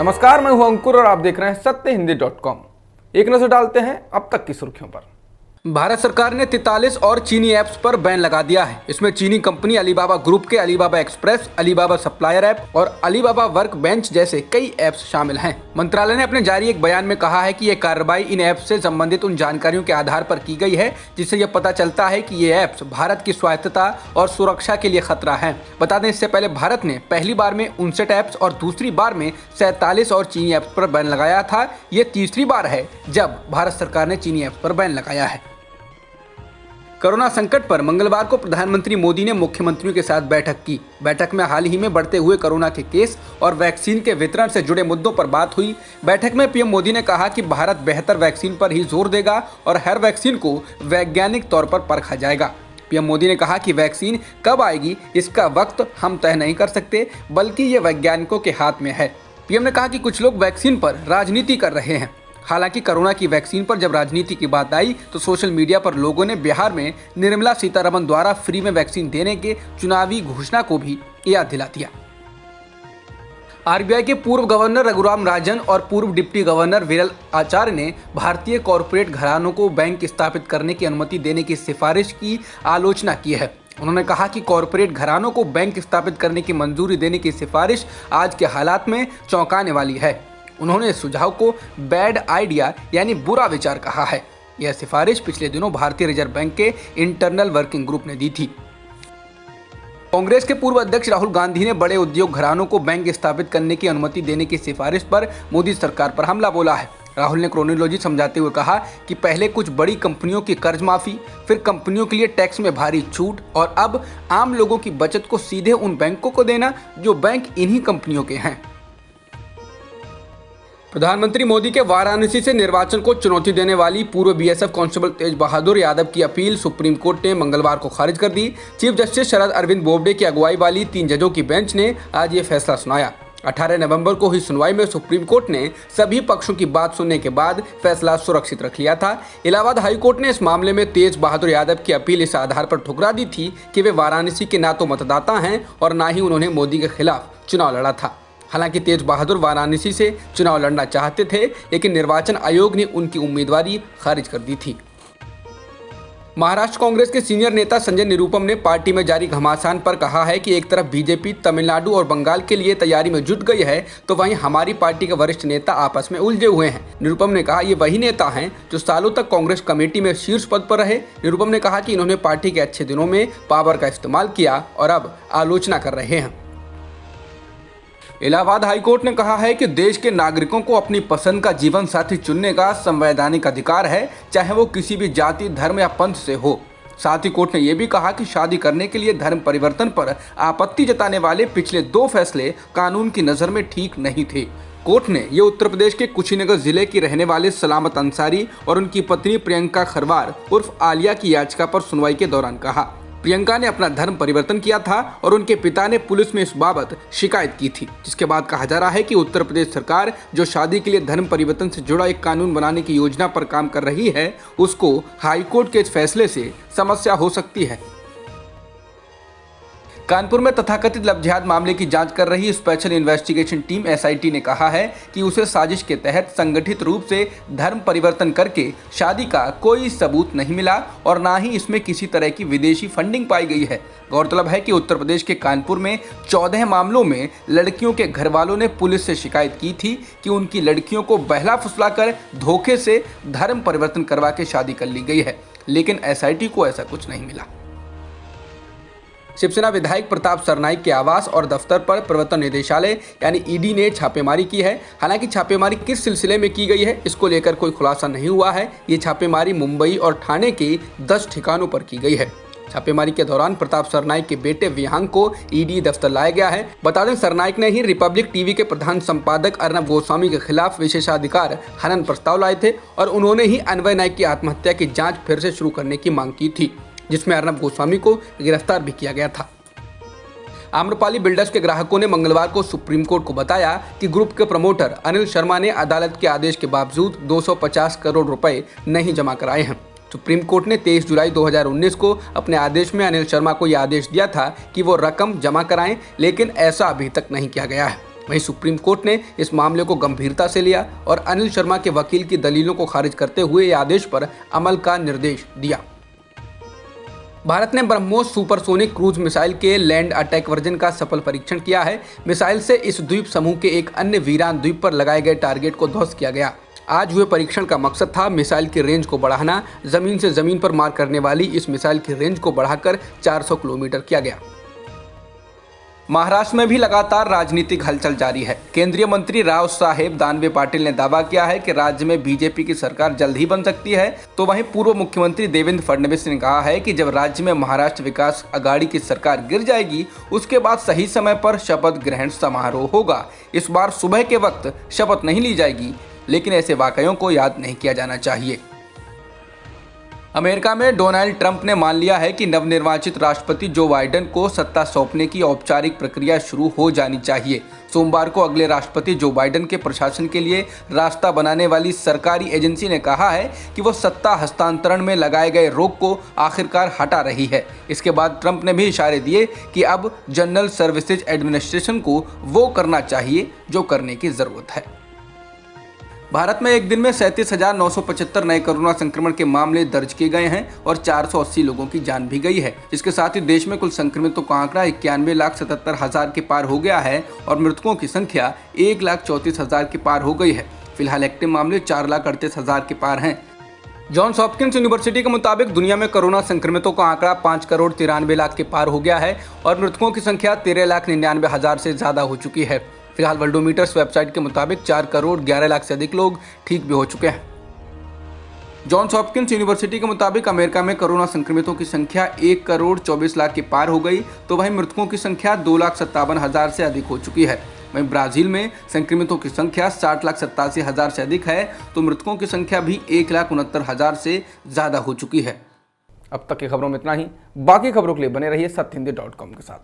नमस्कार, मैं हूं अंकुर और आप देख रहे हैं सत्यहिंदी.com। एक नजर डालते हैं अब तक की सुर्खियों पर। भारत सरकार ने 43 और चीनी ऐप्स पर बैन लगा दिया है। इसमें चीनी कंपनी अलीबाबा ग्रुप के Alibaba express, Alibaba supplier app और अलीबाबा वर्क बेंच जैसे कई ऐप्स शामिल हैं। मंत्रालय ने अपने जारी एक बयान में कहा है कि यह कार्रवाई इन ऐप्स से संबंधित उन जानकारियों के आधार पर की गई है जिससे यह पता चलता है कि ये ऐप्स भारत की स्वायत्तता और सुरक्षा के लिए खतरा है। बता दें, इससे पहले भारत ने पहली बार में 59 ऐप्स और दूसरी बार में 47 और चीनी ऐप्स पर बैन लगाया था। ये तीसरी बार है जब भारत सरकार ने चीनी ऐप्स पर बैन लगाया है। कोरोना संकट पर मंगलवार को प्रधानमंत्री मोदी ने मुख्यमंत्रियों के साथ बैठक की। बैठक में हाल ही में बढ़ते हुए कोरोना के केस और वैक्सीन के वितरण से जुड़े मुद्दों पर बात हुई। बैठक में पीएम मोदी ने कहा कि भारत बेहतर वैक्सीन पर ही जोर देगा और हर वैक्सीन को वैज्ञानिक तौर पर परखा जाएगा। पीएम मोदी ने कहा कि वैक्सीन कब आएगी इसका वक्त हम तय नहीं कर सकते, बल्कि ये वैज्ञानिकों के हाथ में है। पीएम ने कहा कि कुछ लोग वैक्सीन पर राजनीति कर रहे हैं। हालांकि कोरोना की वैक्सीन पर जब राजनीति की बात आई तो सोशल मीडिया पर लोगों ने बिहार में निर्मला सीतारमण द्वारा फ्री में वैक्सीन देने के चुनावी घोषणा को भी याद दिला दिया। आरबीआई के पूर्व गवर्नर रघुराम राजन और पूर्व डिप्टी गवर्नर विरल आचार्य ने भारतीय कॉरपोरेट घरानों को बैंक स्थापित करने की अनुमति देने की सिफारिश की आलोचना की है। उन्होंने कहा कि कॉरपोरेट घरानों को बैंक स्थापित करने की मंजूरी देने की सिफारिश आज के हालात में चौंकाने वाली है। उन्होंने इस सुझाव को बैड आइडिया यानी बुरा विचार कहा है। यह सिफारिश पिछले दिनों भारतीय रिजर्व बैंक के इंटरनल वर्किंग ग्रुप ने दी थी। कांग्रेस के पूर्व अध्यक्ष राहुल गांधी ने बड़े उद्योग घरानों को बैंक स्थापित करने की अनुमति देने की सिफारिश पर मोदी सरकार पर हमला बोला है। राहुल ने क्रोनोलॉजी समझाते हुए कहा कि पहले कुछ बड़ी कंपनियों की कर्ज माफी, फिर कंपनियों के लिए टैक्स में भारी छूट और अब आम लोगों की बचत को सीधे उन बैंकों को देना जो बैंक इन्हीं कंपनियों के हैं। प्रधानमंत्री मोदी के वाराणसी से निर्वाचन को चुनौती देने वाली पूर्व बीएसएफ कांस्टेबल तेज बहादुर यादव की अपील सुप्रीम कोर्ट ने मंगलवार को खारिज कर दी। चीफ जस्टिस शरद अरविंद बोबडे की अगुवाई वाली 3 जजों की बेंच ने आज ये फैसला सुनाया। 18 नवंबर को हुई सुनवाई में सुप्रीम कोर्ट ने सभी पक्षों की बात सुनने के बाद फैसला सुरक्षित रख लिया था। इलाहाबाद हाईकोर्ट ने इस मामले में तेज बहादुर यादव की अपील इस आधार पर ठुकरा दी थी कि वे वाराणसी के ना तो मतदाता हैं और ना ही उन्होंने मोदी के खिलाफ चुनाव लड़ा था। हालांकि तेज बहादुर वाराणसी से चुनाव लड़ना चाहते थे, लेकिन निर्वाचन आयोग ने उनकी उम्मीदवारी खारिज कर दी थी। महाराष्ट्र कांग्रेस के सीनियर नेता संजय निरुपम ने पार्टी में जारी घमासान पर कहा है कि एक तरफ बीजेपी तमिलनाडु और बंगाल के लिए तैयारी में जुट गई है तो वहीं हमारी पार्टी के वरिष्ठ नेता आपस में उलझे हुए हैं। निरुपम ने कहा ये वही नेता हैं जो सालों तक कांग्रेस कमेटी में शीर्ष पद पर रहे। निरुपम ने कहा कि इन्होंने पार्टी के अच्छे दिनों में पावर का इस्तेमाल किया और अब आलोचना कर रहे हैं। इलाहाबाद हाईकोर्ट ने कहा है कि देश के नागरिकों को अपनी पसंद का जीवन साथी चुनने का संवैधानिक अधिकार है, चाहे वो किसी भी जाति, धर्म या पंथ से हो। साथ ही कोर्ट ने यह भी कहा कि शादी करने के लिए धर्म परिवर्तन पर आपत्ति जताने वाले पिछले 2 फैसले कानून की नज़र में ठीक नहीं थे। कोर्ट ने ये उत्तर प्रदेश के कुशीनगर जिले की रहने वाले सलामत अंसारी और उनकी पत्नी प्रियंका खरवार उर्फ आलिया की याचिका पर सुनवाई के दौरान कहा। प्रियंका ने अपना धर्म परिवर्तन किया था और उनके पिता ने पुलिस में इस बाबत शिकायत की थी, जिसके बाद कहा जा रहा है कि उत्तर प्रदेश सरकार जो शादी के लिए धर्म परिवर्तन से जुड़ा एक कानून बनाने की योजना पर काम कर रही है, उसको हाईकोर्ट के इस फैसले से समस्या हो सकती है। कानपुर में तथाकथित लव जिहाद मामले की जांच कर रही स्पेशल इन्वेस्टिगेशन टीम एसआईटी ने कहा है कि उसे साजिश के तहत संगठित रूप से धर्म परिवर्तन करके शादी का कोई सबूत नहीं मिला और ना ही इसमें किसी तरह की विदेशी फंडिंग पाई गई है। गौरतलब है कि उत्तर प्रदेश के कानपुर में 14 मामलों में लड़कियों के घर वालों ने पुलिस से शिकायत की थी कि उनकी लड़कियों को बहला फुसला कर धोखे से धर्म परिवर्तन करवा के शादी कर ली गई है, लेकिन एसआईटी को ऐसा कुछ नहीं मिला। शिवसेना विधायक प्रताप सरनाईक के आवास और दफ्तर पर प्रवर्तन निदेशालय यानी ईडी ने छापेमारी की है। हालांकि छापेमारी किस सिलसिले में की गई है इसको लेकर कोई खुलासा नहीं हुआ है। ये छापेमारी मुंबई और ठाणे के 10 ठिकानों पर की गई है। छापेमारी के दौरान प्रताप सरनाईक के बेटे विहांग को ईडी दफ्तर लाया गया है। बता दें, सरनाईक ने ही रिपब्लिक टीवी के प्रधान संपादक अर्नब गोस्वामी के खिलाफ विशेषाधिकार हनन प्रस्ताव लाए थे और उन्होंने ही अन्वय नायक की आत्महत्या की जाँच फिर से शुरू करने की मांग की थी, जिसमें अर्नब गोस्वामी को गिरफ्तार भी किया गया था। आम्रपाली बिल्डर्स के ग्राहकों ने मंगलवार को सुप्रीम कोर्ट को बताया कि ग्रुप के प्रमोटर अनिल शर्मा ने अदालत के आदेश के बावजूद 250 करोड़ रुपए नहीं जमा कराए हैं। सुप्रीम कोर्ट ने 23 जुलाई 2019 को अपने आदेश में अनिल शर्मा को यह आदेश दिया था कि वो रकम जमा कराएं, लेकिन ऐसा अभी तक नहीं किया गया है। वहीं सुप्रीम कोर्ट ने इस मामले को गंभीरता से लिया और अनिल शर्मा के वकील की दलीलों को खारिज करते हुए ये आदेश पर अमल का निर्देश दिया। भारत ने ब्रह्मोस सुपरसोनिक क्रूज मिसाइल के लैंड अटैक वर्जन का सफल परीक्षण किया है। मिसाइल से इस द्वीप समूह के एक अन्य वीरान द्वीप पर लगाए गए टारगेट को ध्वस्त किया गया। आज हुए परीक्षण का मकसद था मिसाइल की रेंज को बढ़ाना। जमीन से जमीन पर मार करने वाली इस मिसाइल की रेंज को बढ़ाकर 400 किलोमीटर किया गया। महाराष्ट्र में भी लगातार राजनीतिक हलचल जारी है। केंद्रीय मंत्री राव साहेब दानवे पाटिल ने दावा किया है कि राज्य में बीजेपी की सरकार जल्द ही बन सकती है। तो वहीं पूर्व मुख्यमंत्री देवेंद्र फडणवीस ने कहा है कि जब राज्य में महाराष्ट्र विकास अघाड़ी की सरकार गिर जाएगी उसके बाद सही समय पर शपथ ग्रहण समारोह होगा। इस बार सुबह के वक्त शपथ नहीं ली जाएगी, लेकिन ऐसे वाकयों को याद नहीं किया जाना चाहिए। अमेरिका में डोनाल्ड ट्रंप ने मान लिया है कि नवनिर्वाचित राष्ट्रपति जो बाइडेन को सत्ता सौंपने की औपचारिक प्रक्रिया शुरू हो जानी चाहिए। सोमवार को अगले राष्ट्रपति जो बाइडेन के प्रशासन के लिए रास्ता बनाने वाली सरकारी एजेंसी ने कहा है कि वो सत्ता हस्तांतरण में लगाए गए रोक को आखिरकार हटा रही है। इसके बाद ट्रंप ने भी इशारे दिए कि अब जनरल सर्विसेज एडमिनिस्ट्रेशन को वो करना चाहिए जो करने की जरूरत है। भारत में एक दिन में 37,975 नए कोरोना संक्रमण के मामले दर्ज किए गए हैं और 480 लोगों की जान भी गई है। इसके साथ ही देश में कुल संक्रमितों का आंकड़ा 91,77,000 के पार हो गया है और मृतकों की संख्या 1,34,000 के पार हो गई है। फिलहाल एक्टिव मामले 4,38,000 के पार हैं। जॉन्स हॉपकिंस यूनिवर्सिटी के मुताबिक दुनिया में कोरोना संक्रमितों का आंकड़ा 5,93,00,000 के पार हो गया है और मृतकों की संख्या 13,99,000 से ज्यादा हो चुकी है। फिलहाल वर्ल्डोमीटर्स वेबसाइट के मुताबिक 4,11,00,000 से अधिक लोग ठीक भी हो चुके हैं। जॉन्स हॉपकिंस यूनिवर्सिटी के मुताबिक अमेरिका में कोरोना संक्रमितों की संख्या 1,24,00,000 के पार हो गई, तो वहीं मृतकों की संख्या 2,57,000 से अधिक हो चुकी है। वहीं ब्राजील में संक्रमितों की संख्या 60,87,000 से अधिक है, तो मृतकों की संख्या भी 1,69,000 से ज़्यादा हो चुकी है। अब तक की खबरों में इतना ही। बाकी खबरों के लिए बने रहिए सत्यहिंदी.com के साथ।